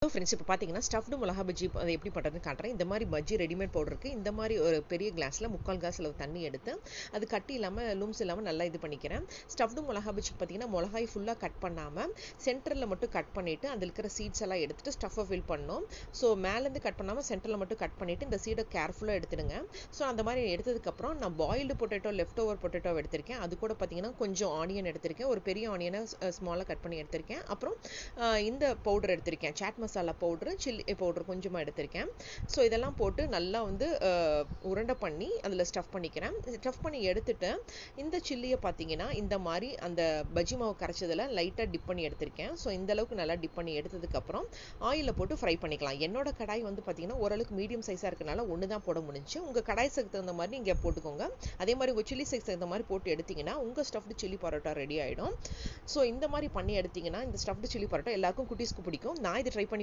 Friends இப்போ பார்த்தீங்கன்னா stuffed மிளகா பஜ்ஜி அதை எப்படி பண்ணுறதுன்னு காட்டுறேன். இந்த மாதிரி பஜ்ஜி ரெடிமேட் பவுடர் இருக்குது. இந்த மாதிரி ஒரு பெரிய கிளாஸில் 3/4 கிளாஸ் அளவு தண்ணி எடுத்து அது கட்டி இல்லாமல் லூம்ஸ் இல்லாமல் நல்லா இது பண்ணிக்கிறேன். ஸ்டஃப்டு மிளகா பஜ்ஜி பார்த்தீங்கன்னா மிளகாய் ஃபுல்லாக கட் பண்ணாமல் சென்டரில் மட்டும் கட் பண்ணிவிட்டு அதில் இருக்கிற சீட்ஸ் எல்லாம் எடுத்துகிட்டு ஸ்டஃப்பை ஃபில் பண்ணோம். ஸோ மேலேருந்து கட் பண்ணாமல் சென்டரில் மட்டும் கட் பண்ணிவிட்டு இந்த சீடை கேர்ஃபுல்லாக எடுத்துடுங்க. ஸோ அந்த மாதிரி எடுத்ததுக்கப்புறம் நான் boiled potato left over potato எடுத்திருக்கேன். அது கூட பார்த்தீங்கன்னா கொஞ்சம் ஆனியன் எடுத்திருக்கேன். ஒரு பெரிய ஆனியனை ஸ்மாலாக கட் பண்ணி எடுத்திருக்கேன். அப்புறம் இந்த பவுடர் எடுத்திருக்கேன், chaat masala powder, chilli powder கொஞ்சமாக எடுத்திருக்கேன். ஸோ இதெல்லாம் போட்டு நல்லா வந்து உருண்டை பண்ணி அதில் ஸ்டஃப் பண்ணிக்கிறேன். ஸ்டஃப் பண்ணி எடுத்துட்டு இந்த சில்லியை பார்த்தீங்கன்னா இந்த மாதிரி அந்த பஜ்ஜி மாவு கரைச்சதில் லைட்டாக டிப் பண்ணி எடுத்திருக்கேன். ஸோ இந்த அளவுக்கு நல்லா டிப் பண்ணி எடுத்ததுக்கப்புறம் ஆயிலில் போட்டு ஃப்ரை பண்ணிக்கலாம். என்னோட கடாய் வந்து பார்த்தீங்கன்னா ஓரளவுக்கு மீடியம் சைஸாக இருக்கனால ஒன்று தான் போட முடிஞ்சு. உங்கள் கடாய் சைஸ்க்கு தகுந்த மாதிரி நீங்கள் போட்டுக்கோங்க. அதே மாதிரி உங்கள் சில்லி சைஸ் தகுந்த மாதிரி போட்டு எடுத்திங்கன்னா உங்கள் ஸ்டஃப்டு சில்லி பரோட்டா ரெடி ஆகிடும். ஸோ இந்த மாதிரி பண்ணி எடுத்திங்கன்னா இந்த ஸ்டஃப்டு சில்லி பரோட்டா எல்லாருக்கும் குட்டீஸ்க்கு பிடிக்கும். நான் இதை ட்ரை பண்ணி